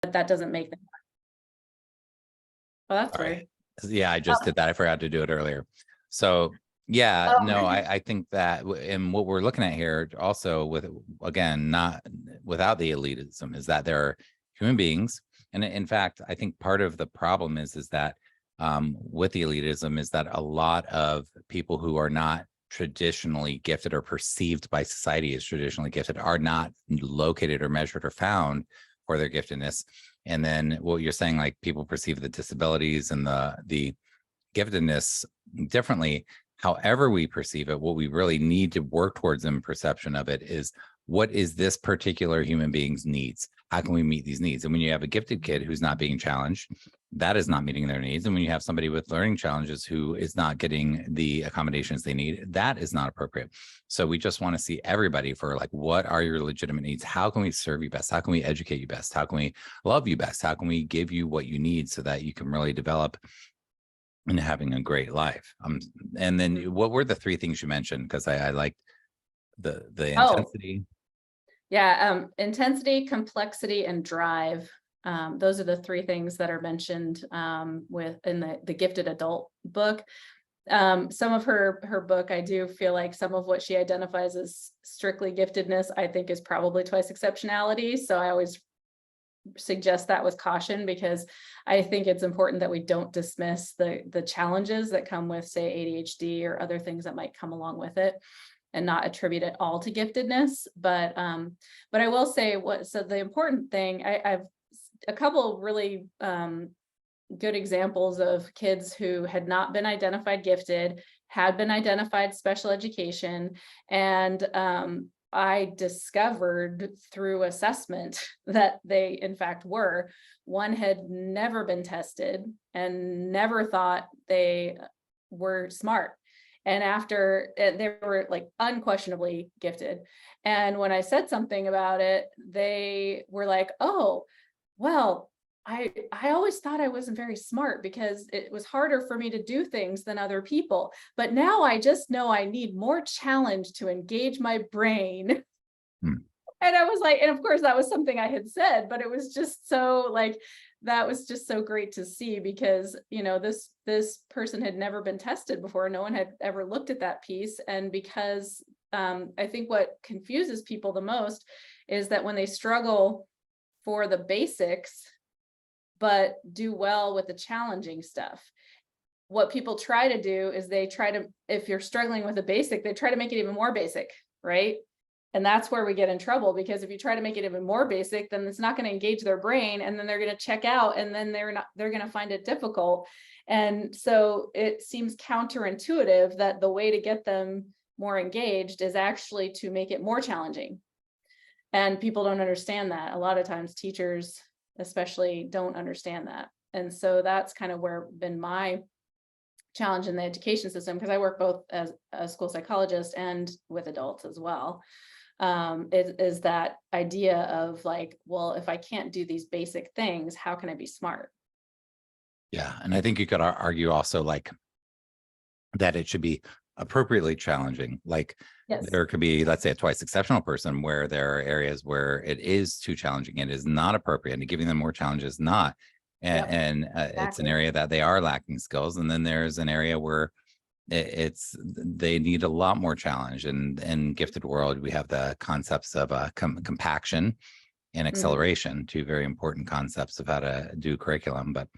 but that doesn't make them. Well, that's Sorry. weird. Yeah, I just did that. I forgot to do it earlier. So yeah, Oh. no, I think that, and what we're looking at here also with, again, not without the elitism, is that there are human beings. And in fact, I think part of the problem is that with the elitism is that a lot of people who are not traditionally gifted or perceived by society as traditionally gifted are not located or measured or found for their giftedness. And then what you're saying, like people perceive the disabilities and the giftedness differently. However we perceive it, what we really need to work towards in perception of it is, what is this particular human being's needs? How can we meet these needs? And when you have a gifted kid who's not being challenged, that is not meeting their needs. And when you have somebody with learning challenges who is not getting the accommodations they need, that is not appropriate. So we just want to see everybody for like, what are your legitimate needs? How can we serve you best? How can we educate you best? How can we love you best? How can we give you what you need so that you can really develop and having a great life? And then what were the three things you mentioned? Because I liked the intensity. Yeah, intensity, complexity, and drive. Those are the three things that are mentioned in the Gifted Adult book. Some of her book, I do feel like some of what she identifies as strictly giftedness, I think is probably twice exceptionality. So I always suggest that with caution, because I think it's important that we don't dismiss the challenges that come with, say, ADHD or other things that might come along with it, and not attribute it all to giftedness. But I will say so the important thing, I've a couple really good examples of kids who had not been identified gifted, had been identified special education, and I discovered through assessment that they in fact were. One had never been tested and never thought they were smart. And after they were like unquestionably gifted. And when I said something about it, they were like, oh, well, I always thought I wasn't very smart because it was harder for me to do things than other people. But now I just know I need more challenge to engage my brain. And I was like, and of course that was something I had said, but it was just so like, that was just so great to see, because, you know, this person had never been tested before. No one had ever looked at that piece. And because I think what confuses people the most is that when they struggle for the basics, but do well with the challenging stuff, what people try to do is they try to, if you're struggling with a basic, they try to make it even more basic, right? And that's where we get in trouble, because if you try to make it even more basic, then it's not going to engage their brain, and then they're going to check out, and then they're going to find it difficult. And so it seems counterintuitive that the way to get them more engaged is actually to make it more challenging. And people don't understand that. A lot of times teachers especially don't understand that. And so that's kind of where been my challenge in the education system, because I work both as a school psychologist and with adults as well. Is that idea of like, well, if I can't do these basic things, how can I be smart? Yeah. And I think you could argue also like that it should be appropriately challenging. Like there could be, let's say, a twice exceptional person where there are areas where it is too challenging. It is not appropriate, and giving them more challenges not. And Exactly. It's an area that they are lacking skills. And then there's an area where they need a lot more challenge. And in gifted world, we have the concepts of compaction and acceleration, two very important concepts of how to do curriculum. But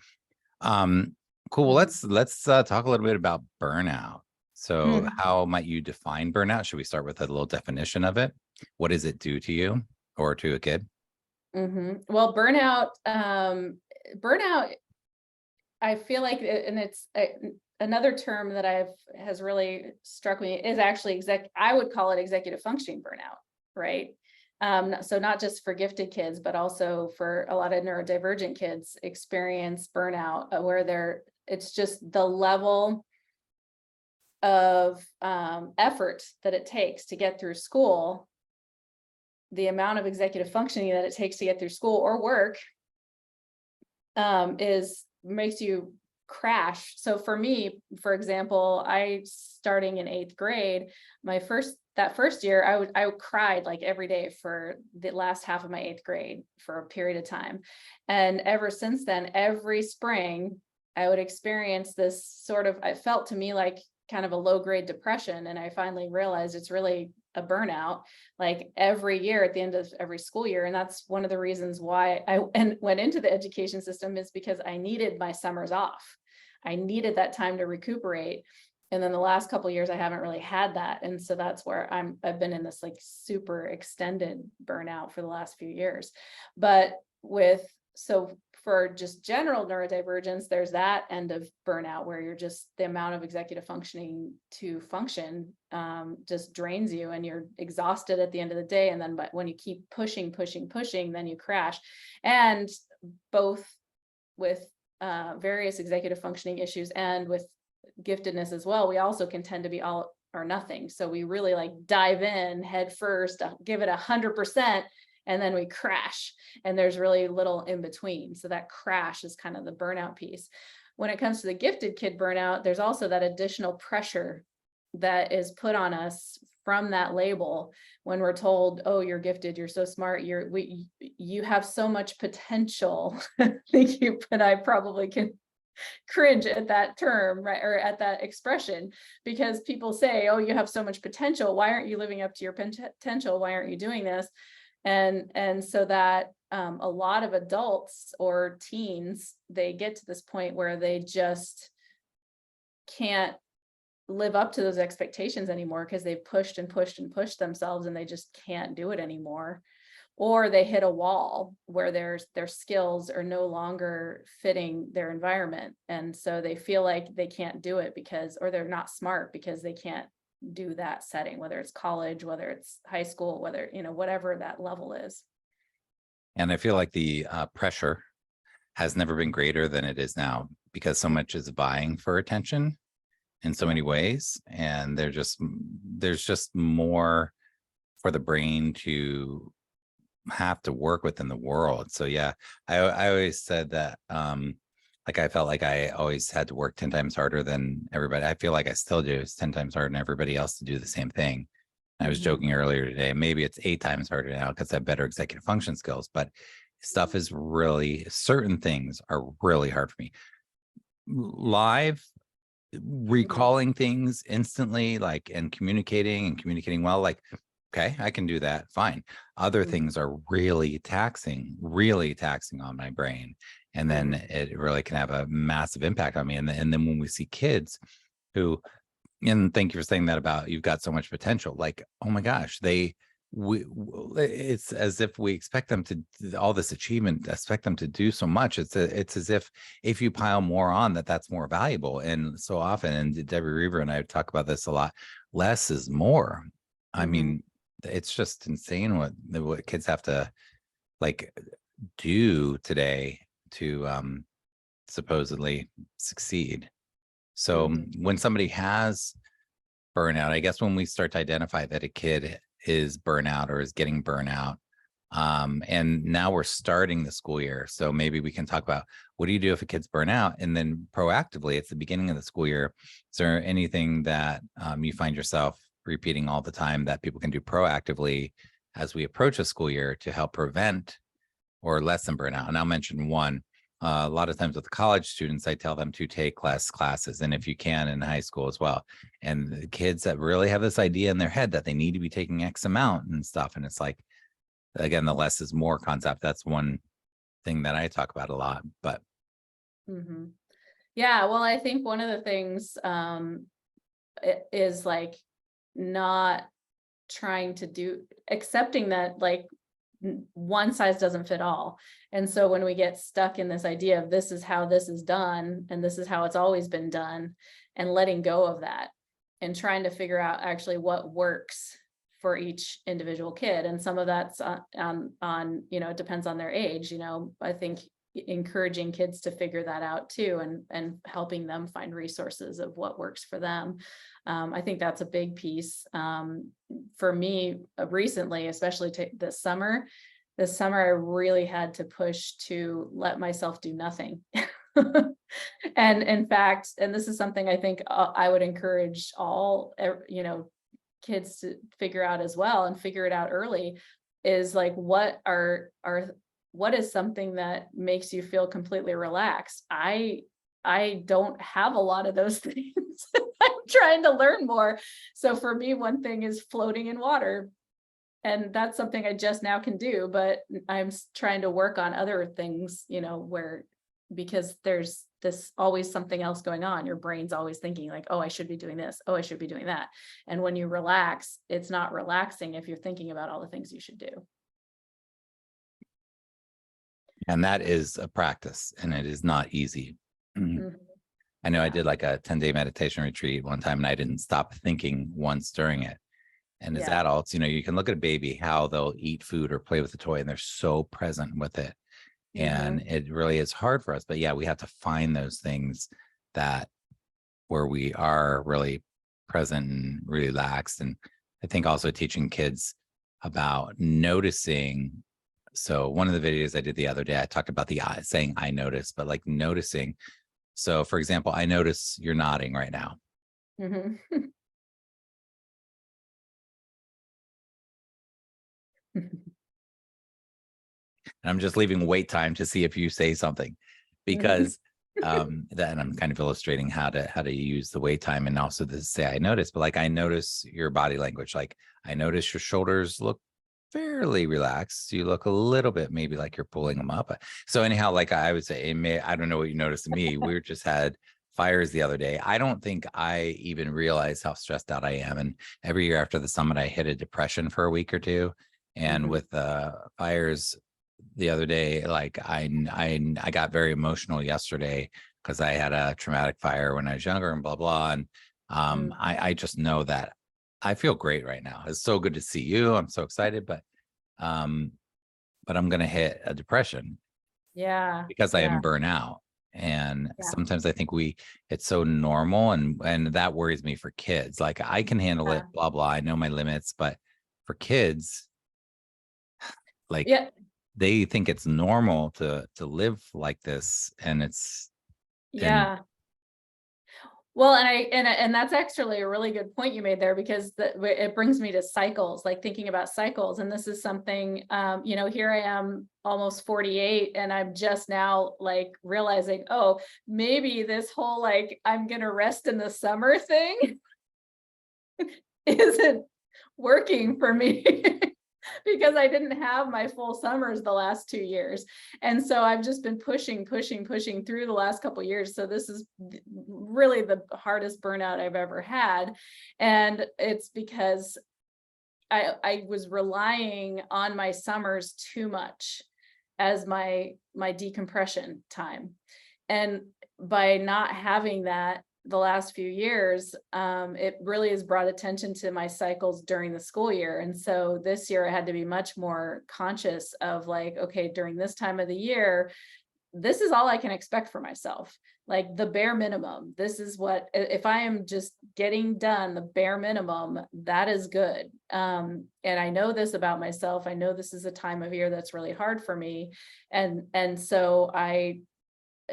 cool. Well, let's talk a little bit about burnout. So how might you define burnout? Should we start with a little definition of it? What does it do to you or to a kid? Well, burnout, I feel like, and it's another term that has really struck me is actually I would call it executive functioning burnout, right? So not just for gifted kids, but also for a lot of neurodivergent kids experience burnout, where it's just the level of effort that it takes to get through school, the amount of executive functioning that it takes to get through school or work makes you crash. So for me, for example, starting in 8th grade, that first year, I cried like every day for the last half of my 8th grade for a period of time. And ever since then, every spring, I would experience this sort of, it felt to me like kind of a low grade depression. And I finally realized it's really a burnout, like every year at the end of every school year. And that's one of the reasons why I went into the education system, is because I needed my summers off. I needed that time to recuperate. And then the last couple of years, I haven't really had that. And so that's where I've been in this like super extended burnout for the last few years. But so for just general neurodivergence, there's that end of burnout where you're just, the amount of executive functioning to function just drains you, and you're exhausted at the end of the day. And then, but when you keep pushing, then you crash. And both with various executive functioning issues and with giftedness as well, we also can tend to be all or nothing. So we really like dive in head first, give it 100%, and then we crash, and there's really little in between. So that crash is kind of the burnout piece. When it comes to the gifted kid burnout, there's also that additional pressure that is put on us from that label when we're told, oh, you're gifted, you're so smart, you have so much potential. Thank you, but I probably can cringe at that term, right, or at that expression, because people say, oh, you have so much potential, why aren't you living up to your potential, why aren't you doing this? And so that a lot of adults or teens, they get to this point where they just can't live up to those expectations anymore, because they've pushed themselves, and they just can't do it anymore. Or they hit a wall where their skills are no longer fitting their environment. And so they feel like they can't do it or they're not smart because they can't do that setting, whether it's college, whether it's high school, whether, whatever that level is. And I feel like the pressure has never been greater than it is now, because so much is vying for attention in so many ways. And there's just more for the brain to have to work within the world. So yeah, I always said that like I felt like I always had to work 10 times harder than everybody. I feel like I still do. It's 10 times harder than everybody else to do the same thing. I was joking earlier today, maybe it's 8 times harder now because I have better executive function skills, but certain things are really hard for me. Live recalling things instantly, like, and communicating well, like, okay, I can do that, fine. Other things are really taxing on my brain. And then it really can have a massive impact on me. And then when we see kids who, and thank you for saying that about, you've got so much potential, like, oh my gosh, it's as if we expect them to, all this achievement, expect them to do so much. It's as if you pile more on, that's more valuable. And so often, and Debbie Reaver and I talk about this a lot, less is more. I mean, it's just insane what kids have to like do today to supposedly succeed. So when somebody has burnout, I guess when we start to identify that a kid is burnout or is getting burnout, and now we're starting the school year, so maybe we can talk about, what do you do if a kid's burnout? And then proactively, it's the beginning of the school year, is there anything that you find yourself repeating all the time that people can do proactively as we approach a school year to help prevent or lessen burnout? And I'll mention one. A lot of times with college students, I tell them to take less classes, and if you can, in high school as well. And the kids that really have this idea in their head that they need to be taking X amount and stuff, and it's like, again, the less is more concept. That's one thing that I talk about a lot. But yeah, well, I think one of the things is like not trying to accepting that like one size doesn't fit all. And so when we get stuck in this idea of this is how this is done, and this is how it's always been done, and letting go of that and trying to figure out actually what works for each individual kid. And some of that's on it depends on their age. I think encouraging kids to figure that out too, and helping them find resources of what works for them. I think that's a big piece for me recently, especially this summer. This summer, I really had to push to let myself do nothing. And in fact, and this is something I think I would encourage all, kids to figure out as well, and figure it out early, is like, what is something that makes you feel completely relaxed? I don't have a lot of those things. I'm trying to learn more. So for me, one thing is floating in water. And that's something I just now can do, but I'm trying to work on other things, because there's this always something else going on. Your brain's always thinking like, oh, I should be doing this. Oh, I should be doing that. And when you relax, it's not relaxing if you're thinking about all the things you should do. And that is a practice, and it is not easy. Mhm. I know I Yeah. did like a 10-day meditation retreat one time, and I didn't stop thinking once during it. And as Yeah. adults, you can look at a baby, how they'll eat food or play with a toy, and they're so present with it. And Mhm. it really is hard for us. But yeah, we have to find those things where we are really present and relaxed. And I think also teaching kids about noticing. So one of the videos I did the other day, I talked about the eye saying I notice, but like noticing. So for example, I notice you're nodding right now. Mhm. And I'm just leaving wait time to see if you say something, Mhm. because that, and I'm kind of illustrating how to use the wait time, and also to say I notice. But like, I notice your body language. Like, I notice your shoulders look fairly relaxed. You look a little bit maybe like you're pulling them up. So anyhow, like I would say, I don't know what you noticed in me. We just had fires the other day. I don't think I even realized how stressed out I am. And every year after the summit, I hit a depression for a week or two. And Mhm. with fires the other day, like I got very emotional yesterday because I had a traumatic fire when I was younger and blah blah. And Mm. I just know that I feel great right now. It's so good to see you. I'm so excited, um, but I'm gonna hit a depression Yeah. because I Yeah. am burnout. And Yeah. sometimes I think it's so normal, and that worries me for kids. Like, I can handle it, Yeah. blah blah. I know my limits, but for kids, like, Yeah. they think it's normal to live like this, and and Yeah. Well, and that's actually a really good point you made there, because it brings me to cycles, like thinking about cycles. And this is something, here I am almost 48, and I'm just now like realizing, oh, maybe this whole like I'm gonna rest in the summer thing isn't working for me. Because I didn't have my full summers the last 2 years. And so I've just been pushing through the last couple of years. So this is really the hardest burnout I've ever had. And it's because I was relying on my summers too much as my decompression time. And by not having that the last few years, it really has brought attention to my cycles during the school year. And so this year I had to be much more conscious of like, okay, during this time of the year, this is all I can expect for myself. Like the bare minimum. This is what, if I am just getting done the bare minimum, that is good. And I know this about myself. I know this is a time of year that's really hard for me. And so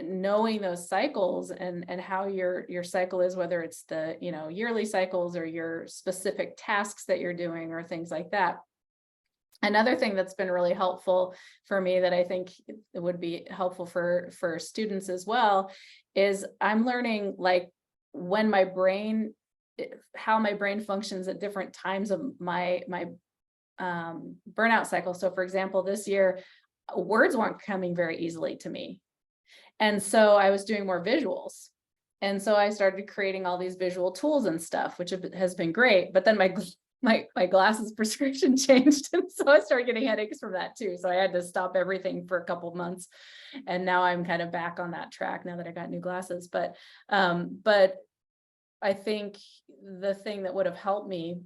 knowing those cycles and how your cycle is, whether it's the yearly cycles or your specific tasks that you're doing or things like that. Another thing that's been really helpful for me that I think it would be helpful for students as well is I'm learning like when my brain how my brain functions at different times of my burnout cycle. So for example, this year words weren't coming very easily to me. And so I was doing more visuals. And so I started creating all these visual tools and stuff, which has been great. But then my glasses prescription changed. And so I started getting headaches from that too. So I had to stop everything for a couple of months. And now I'm kind of back on that track now that I got new glasses. But I think the thing that would have helped me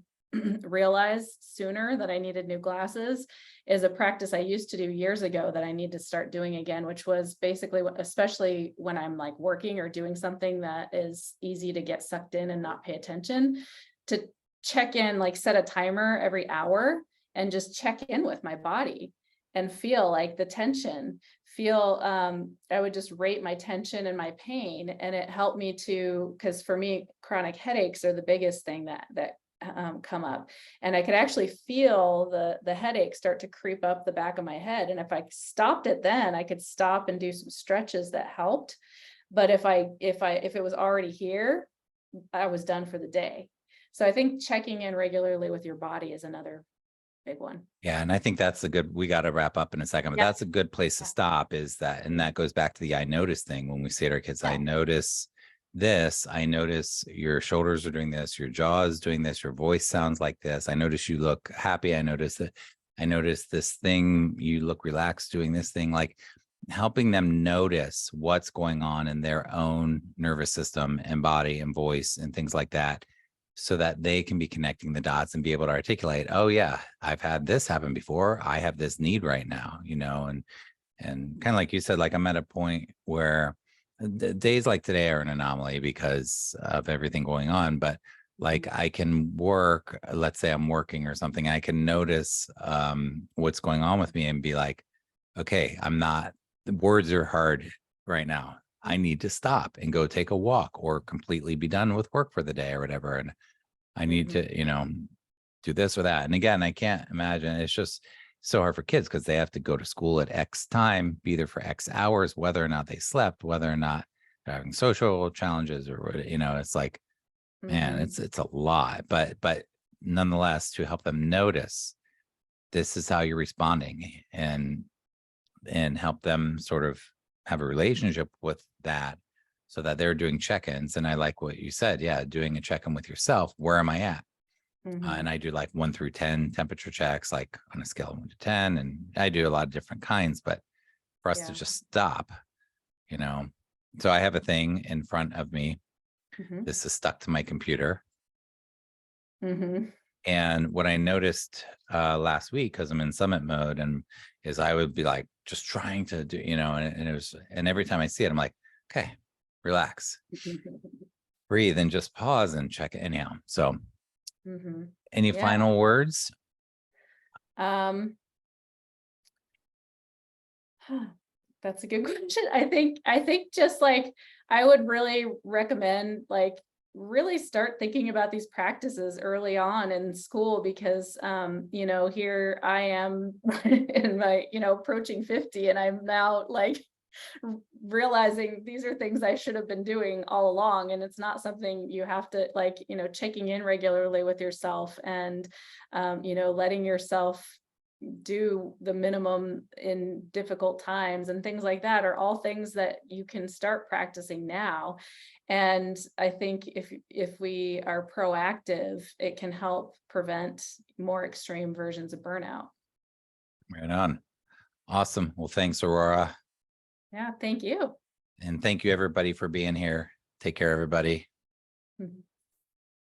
realize sooner that I needed new glasses is a practice I used to do years ago that I need to start doing again, which was basically, especially when I'm like working or doing something that is easy to get sucked in and not pay attention, to check in, like set a timer every hour and just check in with my body and feel like the tension, I would just rate my tension and my pain. And it helped me to, because for me, chronic headaches are the biggest thing that come up, and I could actually feel the headache start to creep up the back of my head. And if I stopped it, then I could stop and do some stretches that helped. But if it was already here, I was done for the day. So I think checking in regularly with your body is another big one. Yeah. And I think that's a good, we got to wrap up in a second, but Yeah. that's a good place to Yeah. stop, is that, and that goes back to the I notice thing. When we say to our kids, Yeah. I notice this, I notice your shoulders are doing this, your jaw is doing this, your voice sounds like this. I notice you look happy. I notice that, I notice this thing, you look relaxed doing this thing, like helping them notice what's going on in their own nervous system and body and voice and things like that, so that they can be connecting the dots and be able to articulate, oh yeah, I've had this happen before. I have this need right now, and kind of like you said, like I'm at a point where the days like today are an anomaly because of everything going on, but like I can work, let's say I'm working or something, I can notice what's going on with me and be like, okay, the words are hard right now. I need to stop and go take a walk or completely be done with work for the day or whatever. And I need to, do this or that. And again, I can't imagine, it's just so hard for kids because they have to go to school at X time, be there for X hours, whether or not they slept, whether or not they're having social challenges or, it's like, man, it's a lot, but nonetheless, to help them notice this is how you're responding and help them sort of have a relationship with that, so that they're doing check-ins. And I like what you said. Yeah. Doing a check-in with yourself. Where am I at? And I do like 1 through 10 temperature checks, like on a scale of 1 to 10. And I do a lot of different kinds, but for us to just stop, so I have a thing in front of me. This is stuck to my computer. And what I noticed last week, because I'm in summit mode, and is I would be like just trying to do, and it was, and every time I see it, I'm like, okay, relax, breathe, and just pause and check it anyhow. So any final words? That's a good question. I think just like I would really recommend like really start thinking about these practices early on in school, because here I am in my approaching 50, and I'm now like realizing these are things I should have been doing all along. And it's not something you have to like, checking in regularly with yourself and letting yourself do the minimum in difficult times and things like that are all things that you can start practicing now. And I think if we are proactive, it can help prevent more extreme versions of burnout. Right on. Awesome. Well, thanks, Aurora. Yeah, thank you. And thank you, everybody, for being here. Take care, everybody.